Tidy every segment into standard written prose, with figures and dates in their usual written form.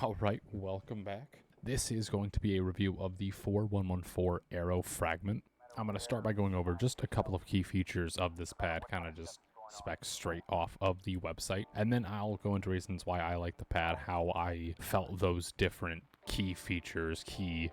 Alright, welcome back. This is going to be a review of the 4114 Aero Fragment. I'm going to start by going over just a couple of key features of this pad, kind of just specs straight off of the website, and then I'll go into reasons why I like the pad, how I felt those different key features, key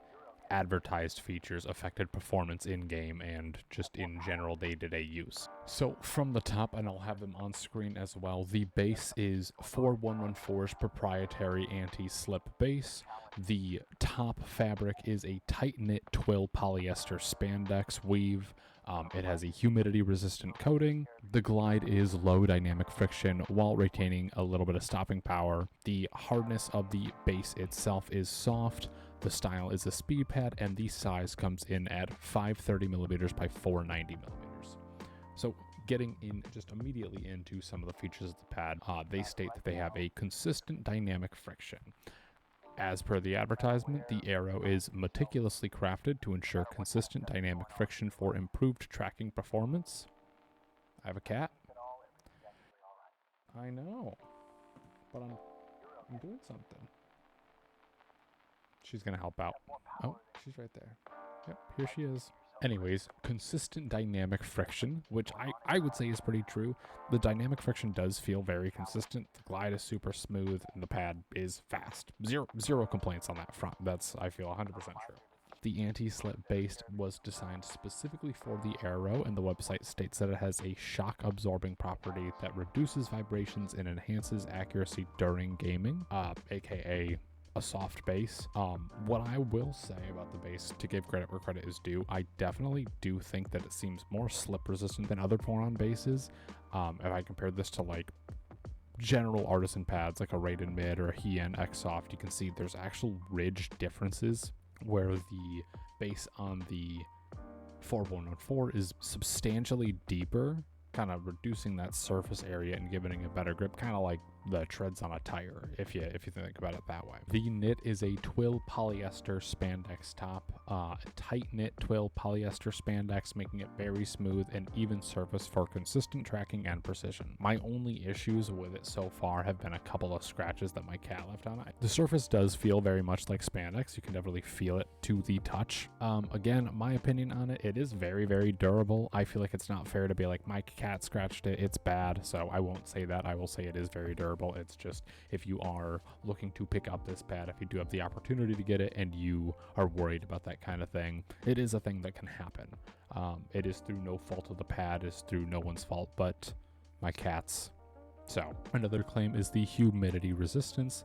advertised features affected performance in-game and just in general day-to-day use. So from the top, and I'll have them on screen as well, the base is 4114's proprietary anti-slip base. The top fabric is a tight-knit twill polyester spandex weave. It has a humidity-resistant coating. The glide is low dynamic friction while retaining a little bit of stopping power. The hardness of the base itself is soft. The style is a speed pad, and the size comes in at 530 millimeters by 490 millimeters. So getting in just immediately into some of the features of the pad, they state that they have a consistent dynamic friction. As per the advertisement, the Aero is meticulously crafted to ensure consistent dynamic friction for improved tracking performance. I have a cat. I know, but I'm doing something. She's going to help out. Oh, she's right there. Yep, here she is. Anyways, consistent dynamic friction, which I would say is pretty true. The dynamic friction does feel very consistent. The glide is super smooth, and the pad is fast. Zero complaints on that front. That's, I feel, 100% true. The anti-slip base was designed specifically for the Aero, and the website states that it has a shock-absorbing property that reduces vibrations and enhances accuracy during gaming, aka a soft base. What I will say about the base, to give credit where credit is due, I definitely do think that it seems more slip resistant than other Poron bases. If I compared this to like general artisan pads like a Raiden Mid or a Hien X Soft, you can see there's actual ridge differences where the base on the 4114 is substantially deeper, kind of reducing that surface area and giving it a better grip, kind of like the treads on a tire, if you think about it that way. The knit is a twill polyester spandex top, a tight knit twill polyester spandex, making it very smooth and even surface for consistent tracking and precision. My only issues with it so far have been a couple of scratches that my cat left on it. The surface does feel very much like spandex. You can definitely feel it to the touch. Again, my opinion on it, it is very, very durable. I feel like it's not fair to be like, my cat scratched it, it's bad, so I won't say that. I will say it is very durable. It's just, if you are looking to pick up this pad, if you do have the opportunity to get it and you are worried about that kind of thing, it is a thing that can happen. It is through no fault of the pad, it's through no one's fault but my cat's. So another claim is the humidity resistance,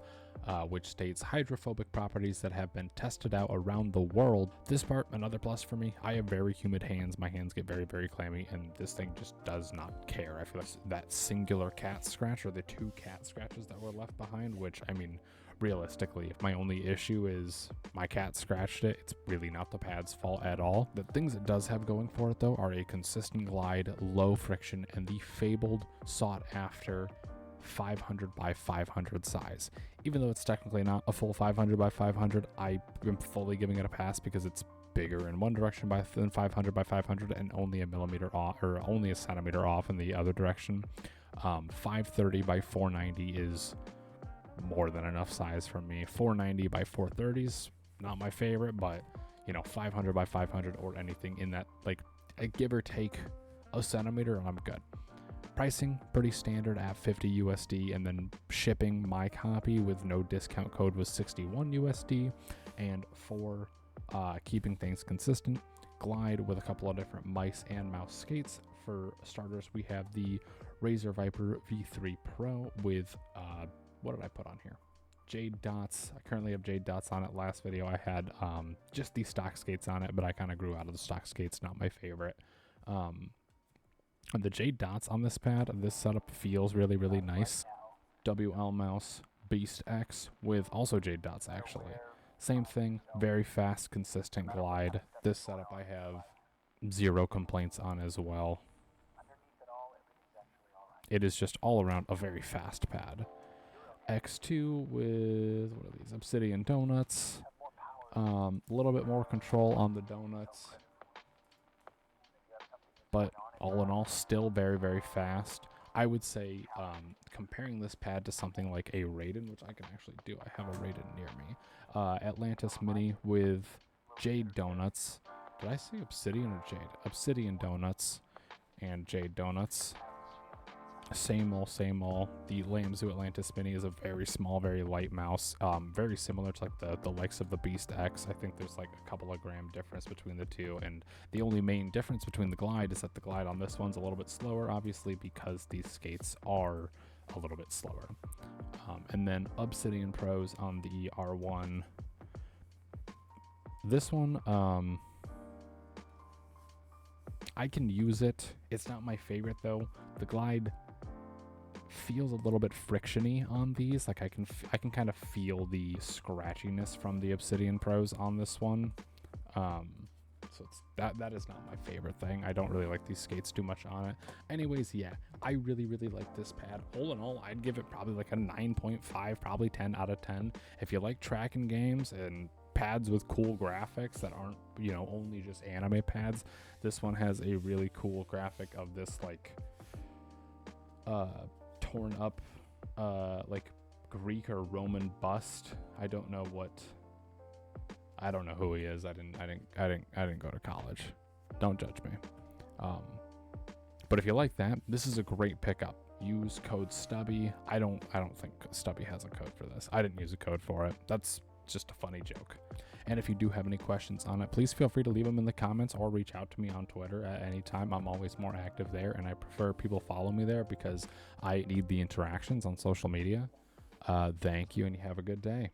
which states hydrophobic properties that have been tested out around the world. This part, another plus for me. I have very humid hands. My hands get very, very clammy, and this thing just does not care. I feel like that singular cat scratch, or the two cat scratches that were left behind, which, I mean, realistically, if my only issue is my cat scratched it, it's really not the pad's fault at all. The things it does have going for it, though, are a consistent glide, low friction, and the fabled, sought-after 500 by 500 size. Even though it's technically not a full 500 by 500, I am fully giving it a pass because it's bigger in one direction than 500 by 500 and only a millimeter off, or only a centimeter off in the other direction. 530 by 490 is more than enough size for me. 490 by 430 is not my favorite, but you know, 500 by 500 or anything in that, like, a give or take a centimeter, and I'm good. Pricing, pretty standard at 50 USD, and then shipping my copy with no discount code was 61 USD. And for keeping things consistent, glide with a couple of different mice and mouse skates. For starters, we have the Razer Viper V3 Pro with, what did I put on here? Jade dots. I currently have jade dots on it. Last video I had just the stock skates on it, but I kind of grew out of the stock skates, not my favorite. And the jade dots on this pad, this setup feels really, really nice. WL mouse, Beast X with also jade dots actually. Same thing, very fast, consistent glide. This setup I have zero complaints on as well. It is just all around a very fast pad. X2 with, what are these, Obsidian donuts. A little bit more control on the donuts. But all in all, still very, very fast. I would say comparing this pad to something like a Raiden, which I can actually do. I have a Raiden near me. Atlantis Mini with Jade Donuts. Did I say Obsidian or Jade? Obsidian Donuts and Jade Donuts. Same old, same old. The Lamzu Atlantis Mini is a very small, very light mouse. Very similar to like the likes of the Beast X. I think there's like a couple of gram difference between the two, and the only main difference between the Glide is that the Glide on this one's a little bit slower, obviously because these skates are a little bit slower. And then Obsidian Pros on the R1. This one, I can use it. It's not my favorite though. The Glide feels a little bit frictiony on these. Like I can kind of feel the scratchiness from the Obsidian Pros on this one. So it's that is not my favorite thing. I don't really like these skates too much on it. Anyways, yeah, I really like this pad. All in all, I'd give it probably like a 9.5, probably 10 out of 10. If you like tracking games and pads with cool graphics that aren't, you know, only just anime pads, this one has a really cool graphic of this like torn up like Greek or Roman bust. I don't know who he is. I didn't go to college. Don't judge me. But if you like that, this is a great pickup. Use code Stubby. I don't think Stubby has a code for this. I didn't use a code for it. That's just a funny joke. And if you do have any questions on it, please feel free to leave them in the comments or reach out to me on Twitter at any time. I'm always more active there, and I prefer people follow me there because I need the interactions on social media. Thank you, and you have a good day.